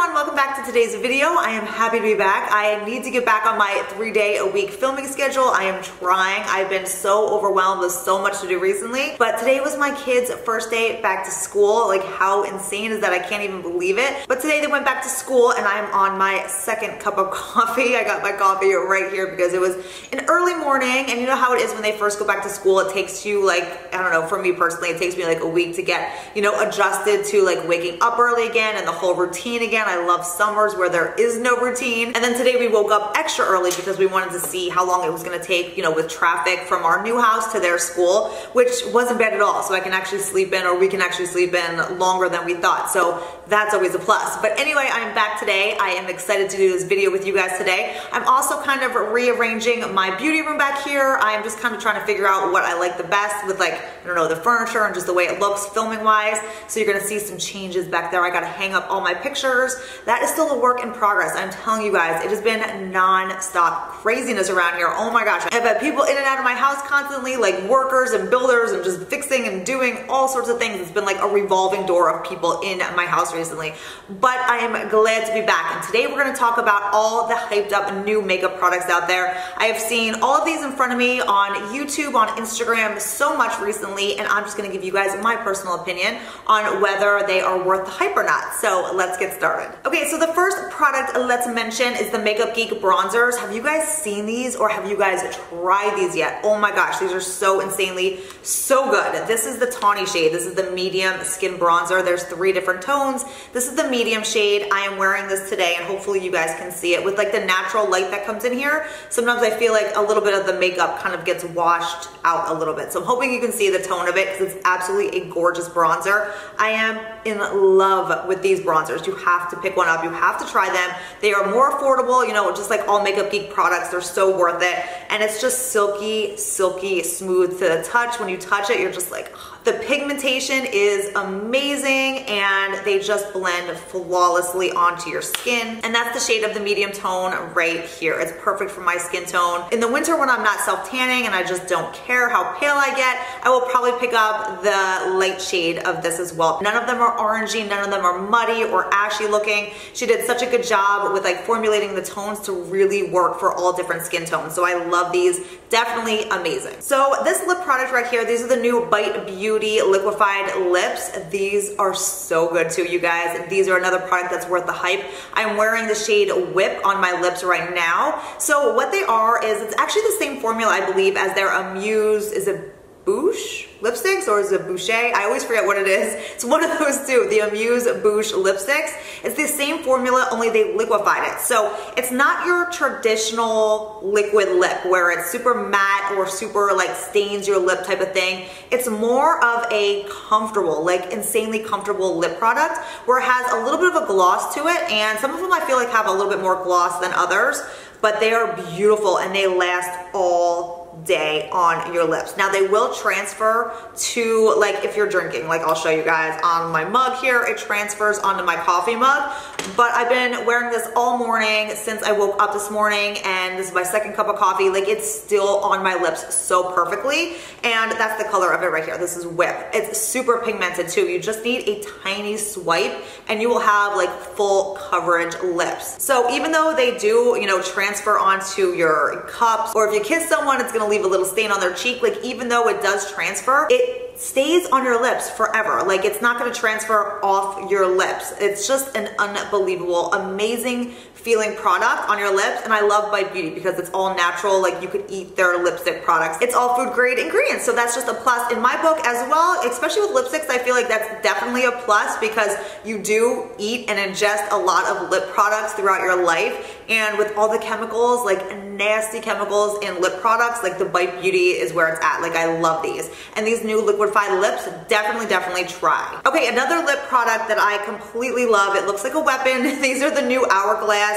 everyone, welcome back to today's video. I am happy to be back. I need to get back on my 3-day-a-week filming schedule. I am trying. I've been so overwhelmed with so much to do recently, but today was my kids' first day back to school. Like, how insane is that? I can't even believe it. But today they went back to school and I'm on my second cup of coffee. I got my coffee right here because it was an early morning, and you know how it is when they first go back to school. It takes you, like, I don't know, for me personally, it takes me like a week to get, you know, adjusted to like waking up early again and the whole routine again. I love summers where there is no routine. And then today we woke up extra early because we wanted to see how long it was gonna take, you know, with traffic from our new house to their school, which wasn't bad at all. So I can actually sleep in, or we can actually sleep in longer than we thought. So that's always a plus. But anyway, I'm back today. I am excited to do this video with you guys today. I'm also kind of rearranging my beauty room back here. I'm just kind of trying to figure out what I like the best with, like, I don't know, the furniture and just the way it looks filming wise. So you're gonna see some changes back there. I gotta hang up all my pictures. That is still a work in progress. I'm telling you guys, it has been non-stop craziness around here. Oh my gosh. I've had people in and out of my house constantly, like workers and builders, and just fixing and doing all sorts of things. It's been like a revolving door of people in my house recently. But I am glad to be back. And today we're gonna talk about all the hyped up new makeup products out there. I have seen all of these in front of me on YouTube, on Instagram so much recently, and I'm just gonna give you guys my personal opinion on whether they are worth the hype or not. So let's get started. Okay, so the first product let's mention is the Makeup Geek bronzers. Have you guys seen these, or have you guys tried these yet? Oh my gosh, these are so insanely so good. This is the tawny shade. This is the medium skin bronzer. There's 3 different tones. This is the medium shade. I am wearing this today, and hopefully you guys can see it with like the natural light that comes in here. Sometimes I feel like a little bit of the makeup kind of gets washed out a little bit. So I'm hoping you can see the tone of it because it's absolutely a gorgeous bronzer. I am in love with these bronzers. You have to pick one up. You have to try them. They are more affordable, you know, just like all Makeup Geek products. They're so worth it. And it's just silky, silky, smooth to the touch. When you touch it, you're just like, oh. The pigmentation is amazing, and they just blend flawlessly onto your skin. And that's the shade of the medium tone right here. It's perfect for my skin tone. In the winter when I'm not self-tanning and I just don't care how pale I get, I will probably pick up the light shade of this as well. None of them are orangey, none of them are muddy or ashy looking. She did such a good job with like formulating the tones to really work for all different skin tones. So I love these, definitely amazing. So this lip product right here, these are the new Bite Beauty liquefied lips. These are so good too, you guys. These are another product that's worth the hype. I'm wearing the shade Whip on my lips right now. So what they are is, it's actually the same formula, I believe, as their Amuse, is it Bouche lipsticks, or is it Boucher? I always forget what it is. It's one of those two, the Amuse Bouche lipsticks. It's the same formula, only they liquefied it. So it's not your traditional liquid lip where it's super matte or super like stains your lip type of thing. It's more of a comfortable, like insanely comfortable lip product where it has a little bit of a gloss to it, and some of them I feel like have a little bit more gloss than others, but they are beautiful and they last all day on your lips. Now they will transfer to, like, if you're drinking, like I'll show you guys on my mug here, it transfers onto my coffee mug, but I've been wearing this all morning since I woke up this morning, and this is my second cup of coffee. Like, it's still on my lips so perfectly, and that's the color of it right here. This is Whip. It's super pigmented too. You just need a tiny swipe and you will have like full coverage lips. So even though they do, you know, transfer onto your cups, or if you kiss someone, it's gonna leave a little stain on their cheek. Like, even though it does transfer, it stays on your lips forever. Like, it's not gonna transfer off your lips. It's just an unbelievable, amazing feeling product on your lips. And I love Bite Beauty because it's all natural. Like, you could eat their lipstick products. It's all food grade ingredients, so that's just a plus in my book as well. Especially with lipsticks, I feel like that's definitely a plus because you do eat and ingest a lot of lip products throughout your life. And with all the chemicals, like nasty chemicals in lip products, like the Bite Beauty is where it's at. Like, I love these. And these new liquefied lips, definitely try. Okay, another lip product that I completely love. It looks like a weapon. These are the new Hourglass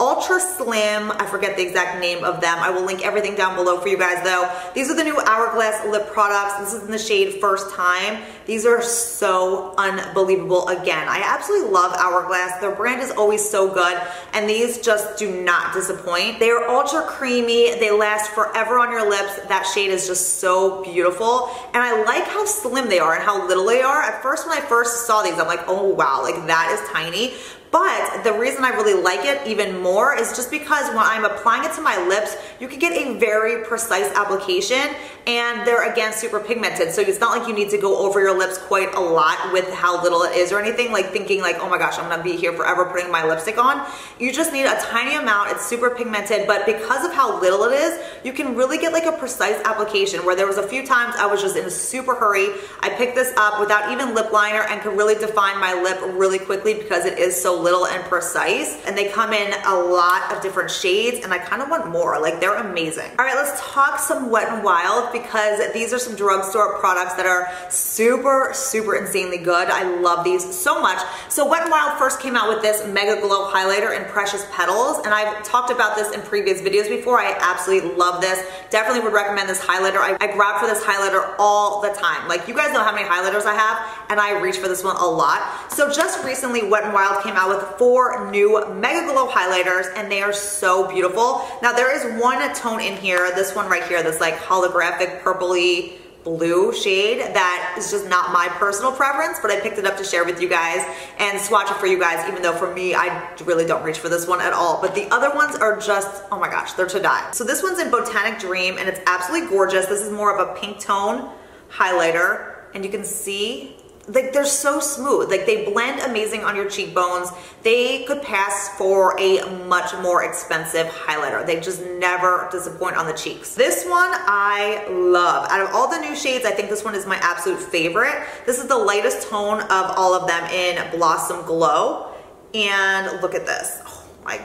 Ultra Slim. I forget the exact name of them. I will link everything down below for you guys though. These are the new Hourglass lip products. This is in the shade First Time. These are so unbelievable. Again, I absolutely love Hourglass. Their brand is always so good, and these just do not disappoint. They are ultra creamy. They last forever on your lips. That shade is just so beautiful, and I like how slim they are and how little they are. At first, when I first saw these, I'm like, oh wow, like that is tiny. But the reason I really like it even more is just because when I'm applying it to my lips, you can get a very precise application, and they're again super pigmented. So it's not like you need to go over your lips quite a lot with how little it is or anything, like thinking like, oh my gosh, I'm gonna be here forever putting my lipstick on. You just need a tiny amount. It's super pigmented, but because of how little it is, you can really get like a precise application, where there was a few times I was just in a super hurry. I picked this up without even lip liner and could really define my lip really quickly because it is so little and precise, and they come in a lot of different shades, and I kind of want more. Like, they're amazing. All right, let's talk some Wet n Wild, because these are some drugstore products that are super, super insanely good. I love these so much. So Wet n Wild first came out with this Mega Glow highlighter in Precious Petals, and I've talked about this in previous videos before. I absolutely love this. Definitely would recommend this highlighter. I grab for this highlighter all the time. Like, you guys know how many highlighters I have, and I reach for this one a lot. So just recently, Wet n Wild came out with 4 new Mega Glow highlighters, and they are so beautiful. Now, there is one tone in here, this one right here, this like holographic purpley blue shade that is just not my personal preference, but I picked it up to share with you guys and swatch it for you guys, even though for me, I really don't reach for this one at all. But the other ones are just, oh my gosh, they're to die. So this one's in Botanic Dream, and it's absolutely gorgeous. This is more of a pink tone highlighter, and you can see like they're so smooth. Like, they blend amazing on your cheekbones. They could pass for a much more expensive highlighter. They just never disappoint on the cheeks. This one I love. Out of all the new shades, I think this one is my absolute favorite. This is the lightest tone of all of them in Blossom Glow. And look at this. Oh my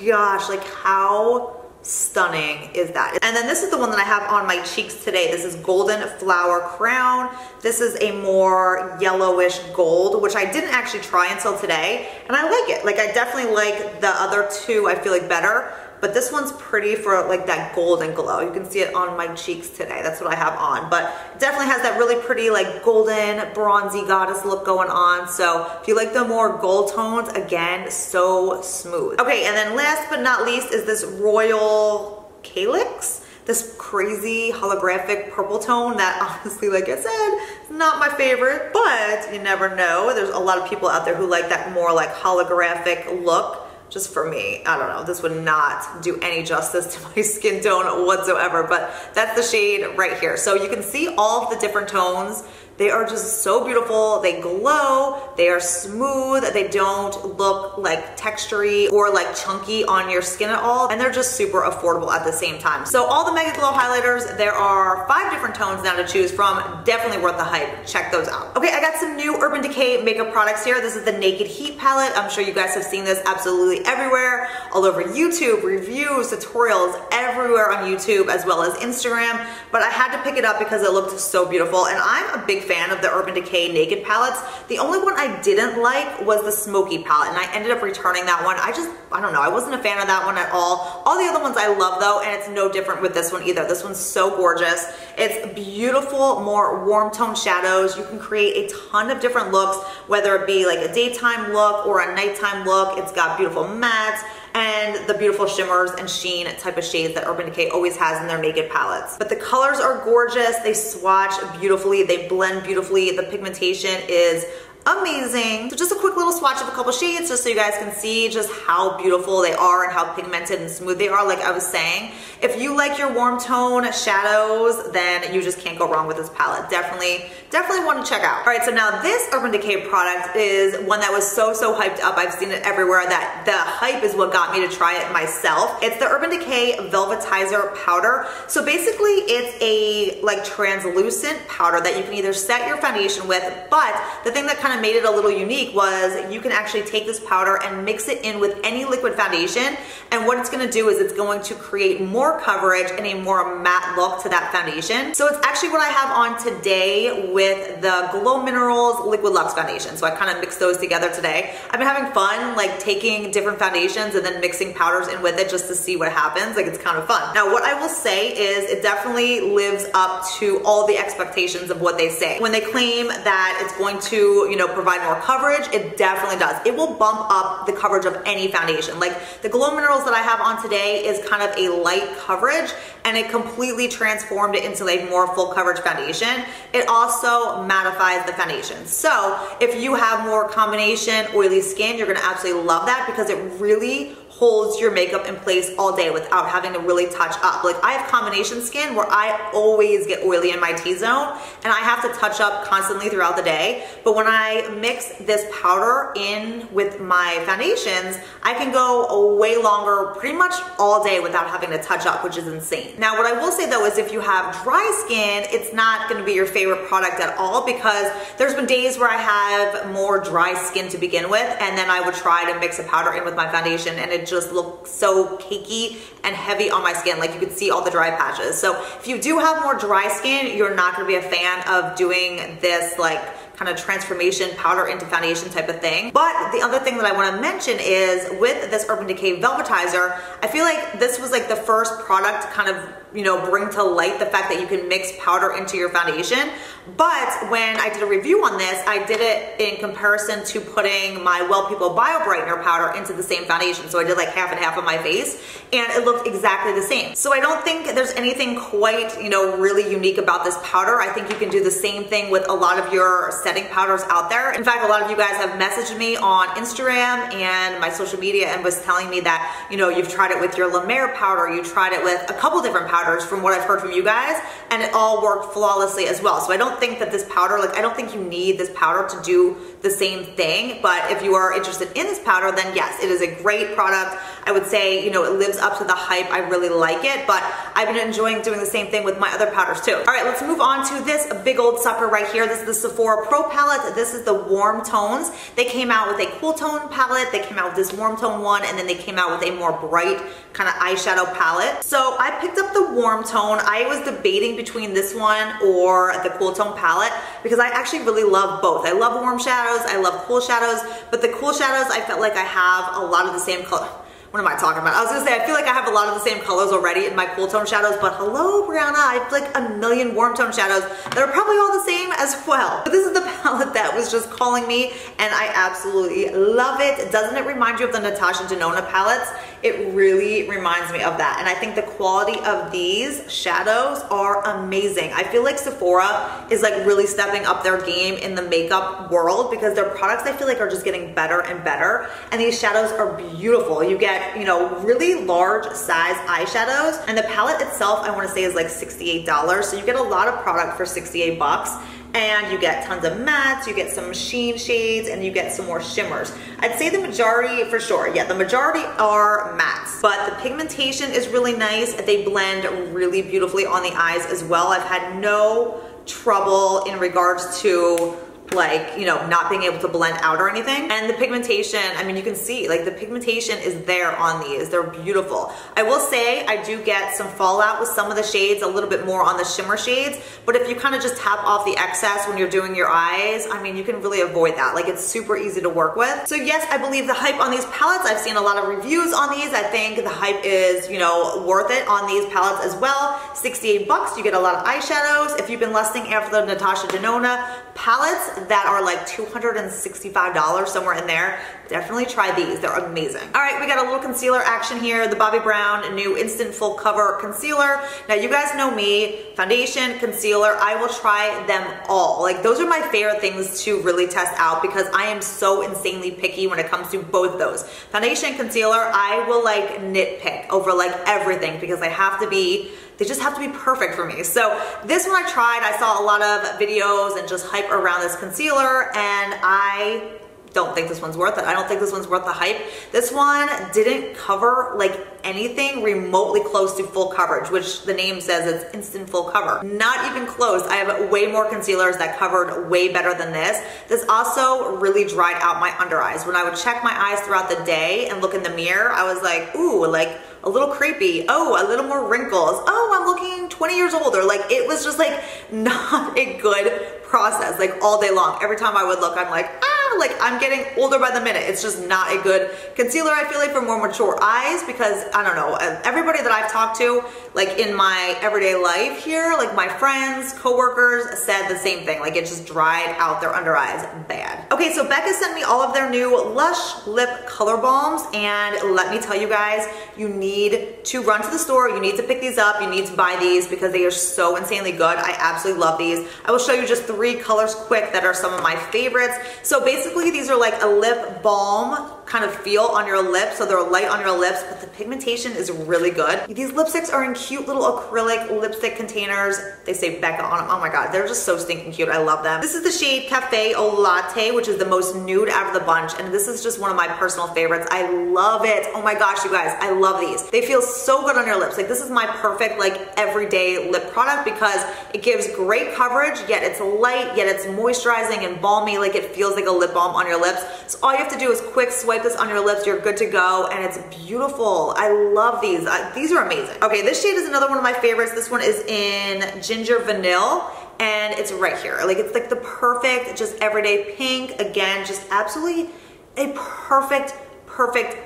gosh, like how stunning is that? And then this is the one that I have on my cheeks today. This is Golden Flower Crown. This is a more yellowish gold, which I didn't actually try until today, and I like it. Like, I definitely like the other two, I feel like, better, but this one's pretty for like that golden glow. You can see it on my cheeks today. That's what I have on, but it definitely has that really pretty like golden bronzy goddess look going on. So if you like the more gold tones, again, so smooth. Okay, and then last but not least is this Royal Calyx. This crazy holographic purple tone that honestly, like I said, is not my favorite, but you never know. There's a lot of people out there who like that more like holographic look. Just for me, I don't know, this would not do any justice to my skin tone whatsoever, but that's the shade right here. So you can see all of the different tones. They are just so beautiful. They glow, they are smooth, they don't look like textury or like chunky on your skin at all, and they're just super affordable at the same time. So all the Mega Glow highlighters, there are 5 different tones now to choose from. Definitely worth the hype. Check those out. Okay, I got some new Urban Decay makeup products here. This is the Naked Heat palette. I'm sure you guys have seen this absolutely everywhere, all over YouTube, reviews, tutorials, everywhere on YouTube, as well as Instagram, but I had to pick it up because it looked so beautiful, and I'm a big fan of the Urban Decay Naked palettes. The only one I didn't like was the Smoky palette, and I ended up returning that one. I don't know, I wasn't a fan of that one at all. All the other ones I love though, and it's no different with this one either. This one's so gorgeous. It's beautiful, more warm tone shadows. You can create a ton of different looks, whether it be like a daytime look or a nighttime look. It's got beautiful mattes and the beautiful shimmers and sheen type of shades that Urban Decay always has in their Naked palettes. But the colors are gorgeous. They swatch beautifully. They blend beautifully. The pigmentation is amazing. So just a quick little swatch of a couple shades just so you guys can see just how beautiful they are and how pigmented and smooth they are. Like I was saying, if you like your warm tone shadows, then you just can't go wrong with this palette. Definitely want to check out. All right, so now this Urban Decay product is one that was so hyped up. I've seen it everywhere. That the hype is what got me to try it myself. It's the Urban Decay Velvetizer Powder. So basically it's a like translucent powder that you can either set your foundation with, but the thing that kind of of made it a little unique was you can actually take this powder and mix it in with any liquid foundation, and what it's gonna do is it's going to create more coverage and a more matte look to that foundation. So it's actually what I have on today with the Glow Minerals Liquid Luxe Foundation. So I kind of mixed those together today. I've been having fun like taking different foundations and then mixing powders in with it just to see what happens. Like, it's kind of fun. Now, what I will say is it definitely lives up to all the expectations of what they say. When they claim that it's going to, you know, provide more coverage, it definitely does. It will bump up the coverage of any foundation. Like the Glow Minerals that I have on today is kind of a light coverage, and it completely transformed it into a more full coverage foundation. It also mattifies the foundation. So if you have more combination oily skin, you're gonna absolutely love that because it really holds your makeup in place all day without having to really touch up. Like, I have combination skin where I always get oily in my T-zone and I have to touch up constantly throughout the day. But when I mix this powder in with my foundations, I can go way longer, pretty much all day without having to touch up, which is insane. Now, what I will say though is if you have dry skin, it's not gonna be your favorite product at all, because there's been days where I have more dry skin to begin with, and then I would try to mix a powder in with my foundation and it just look so cakey and heavy on my skin. Like, you could see all the dry patches. So if you do have more dry skin, you're not gonna be a fan of doing this like kind of transformation powder into foundation type of thing. But the other thing that I want to mention is with this Urban Decay Velvetizer, I feel like this was like the first product to kind of, you know, bring to light the fact that you can mix powder into your foundation. But when I did a review on this, I did it in comparison to putting my Well People Bio Brightener powder into the same foundation. So I did like half and half on my face, and it looked exactly the same. So I don't think there's anything quite, you know, really unique about this powder. I think you can do the same thing with a lot of your setting powders out there. In fact, a lot of you guys have messaged me on Instagram and my social media and was telling me that, you know, you've tried it with your La Mer powder, you tried it with a couple different powders from what I've heard from you guys, and it all worked flawlessly as well. So I don't think that this powder, like, I don't think you need this powder to do the same thing, but if you are interested in this powder, then yes, it is a great product. I would say, you know, it lives up to the hype. I really like it, but I've been enjoying doing the same thing with my other powders too. All right, let's move on to this big old sucker right here. This is the Sephora Pro palette. This is the warm tones. They came out with a cool tone palette. They came out with this warm tone one, and then they came out with a more bright kind of eyeshadow palette. So I picked up the warm tone. I was debating between this one or the cool tone palette because I actually really love both. I love warm shadows, I love cool shadows, but the cool shadows, I felt like I have a lot of the same color. What am I talking about? I was gonna say, I feel like I have a lot of the same colors already in my cool tone shadows, but hello, Brianna, I have like a million warm tone shadows that are probably all the same as well. But this is the palette that was just calling me, and I absolutely love it. Doesn't it remind you of the Natasha Denona palettes? It really reminds me of that, and I think the quality of these shadows are amazing. I feel like Sephora is like really stepping up their game in the makeup world because their products, I feel like, are just getting better and better, and these shadows are beautiful. You get, you know, really large size eyeshadows, and the palette itself, I want to say, is like $68, so you get a lot of product for 68 bucks. And you get tons of mattes, you get some sheen shades, and you get some more shimmers. I'd say the majority, for sure, yeah, the majority are mattes, but the pigmentation is really nice. They blend really beautifully on the eyes as well. I've had no trouble in regards to, like, you know, not being able to blend out or anything. And the pigmentation, I mean, you can see, like, the pigmentation is there on these. They're beautiful. I will say I do get some fallout with some of the shades, a little bit more on the shimmer shades, but if you kind of just tap off the excess when you're doing your eyes, I mean, you can really avoid that. Like, it's super easy to work with. So yes, I believe the hype on these palettes, I've seen a lot of reviews on these. I think the hype is, you know, worth it on these palettes as well. 68 bucks, you get a lot of eyeshadows. If you've been lusting after the Natasha Denona palettes that are like $265, somewhere in there, definitely try these. They're amazing. All right, we got a little concealer action here. The Bobbi Brown new Instant Full Cover Concealer. Now, you guys know me, foundation, concealer, I will try them all. Like, those are my favorite things to really test out because I am so insanely picky when it comes to both those. Foundation, concealer, I will like nitpick over like everything because they just have to be perfect for me. So this one I tried, I saw a lot of videos and just hype around this concealer, and I don't think this one's worth it. I don't think this one's worth the hype. This one didn't cover like anything remotely close to full coverage, which the name says it's instant full cover. Not even close. I have way more concealers that covered way better than this. This also really dried out my under eyes. When I would check my eyes throughout the day and look in the mirror, I was like, ooh, like a little creepy. Oh, a little more wrinkles. Oh, I'm looking 20 years older. Like it was just like not a good process, like all day long. Every time I would look, I'm like, like I'm getting older by the minute. It's just not a good concealer, I feel like, for more mature eyes, because I don't know, everybody that I've talked to, like in my everyday life here, like my friends, coworkers, said the same thing. Like it just dried out their under eyes bad. Okay, so Becca sent me all of their new Lush lip color balms, and let me tell you guys, you need to run to the store. You need to pick these up. You need to buy these because they are so insanely good. I absolutely love these. I will show you just 3 colors quick that are some of my favorites. So basically these are like a lip balm kind of feel on your lips, so they're light on your lips, but the pigmentation is really good. These lipsticks are in cute little acrylic lipstick containers. They say Becca on them. Oh my god, they're just so stinking cute. I love them. This is the shade Cafe au Latte, which is the most nude out of the bunch, and this is just one of my personal favorites. I love it. Oh my gosh, you guys, I love these. They feel so good on your lips. Like this is my perfect like everyday lip product because it gives great coverage, yet it's light, yet it's moisturizing and balmy. Like it feels like a lip balm on your lips. So all you have to do is quick swipe this on your lips, you're good to go, and it's beautiful. I love these. These are amazing. Okay, this shade is another one of my favorites. This one is in Ginger Vanille, and it's right here. Like it's like the perfect, just everyday pink. Again, just absolutely a perfect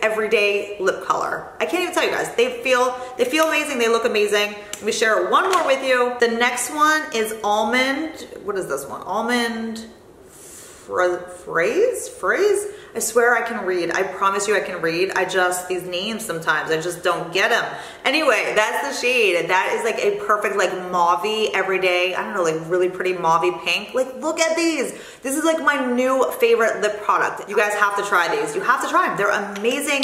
everyday lip color. I can't even tell you guys. They feel amazing. They look amazing. Let me share one more with you. The next one is Almond. What is this one? Almond Phrase? I swear I can read. I promise you I can read. These names sometimes, I just don't get them. Anyway, that's the shade. That is like a perfect like mauve-y everyday, I don't know, like really pretty mauve-y pink. Like look at these. This is like my new favorite lip product. You guys have to try these. You have to try them. They're amazing.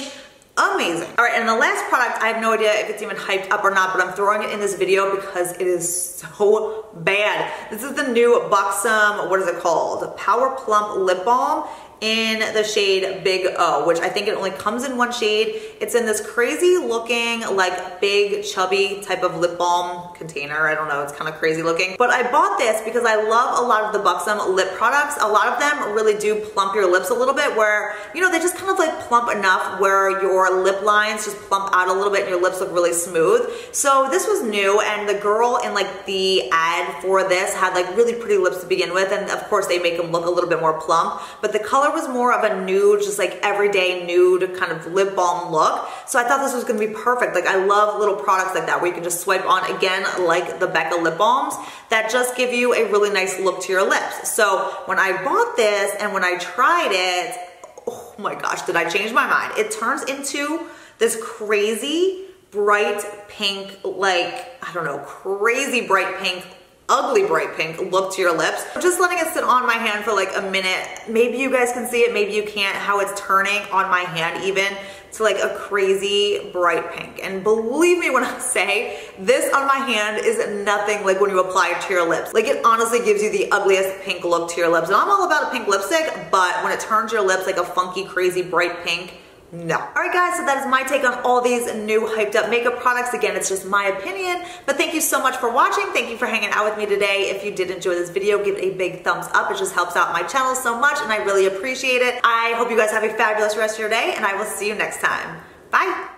Amazing. All right, and the last product, I have no idea if it's even hyped up or not, but I'm throwing it in this video because it is so bad. This is the new Buxom, what is it called? Power Plump Lip Balm in the shade Big O, which I think it only comes in one shade. It's in this crazy looking, like big chubby type of lip balm container. I don't know, it's kind of crazy looking. But I bought this because I love a lot of the Buxom lip products. A lot of them really do plump your lips a little bit where, you know, they just kind of like plump enough where your lip lines just plump out a little bit and your lips look really smooth. So this was new, and the girl in like the ad for this had like really pretty lips to begin with, and of course they make them look a little bit more plump, but the color was more of a nude, just like everyday nude kind of lip balm look. So I thought this was gonna be perfect. Like I love little products like that where you can just swipe on, again, like the Becca lip balms that just give you a really nice look to your lips. So when I bought this and when I tried it, oh my gosh, did I change my mind. It turns into this crazy bright pink, like, I don't know, crazy bright pink, ugly bright pink look to your lips. I'm just letting it sit on my hand for like a minute. Maybe you guys can see it, maybe you can't, how it's turning on my hand even to like a crazy bright pink. And believe me when I say, this on my hand is nothing like when you apply it to your lips. Like it honestly gives you the ugliest pink look to your lips. And I'm all about a pink lipstick, but when it turns your lips like a funky, crazy bright pink, no. All right guys, so that is my take on all these new hyped up makeup products. Again, it's just my opinion, but thank you so much for watching. Thank you for hanging out with me today. If you did enjoy this video, give it a big thumbs up. It just helps out my channel so much and I really appreciate it. I hope you guys have a fabulous rest of your day and I will see you next time. Bye.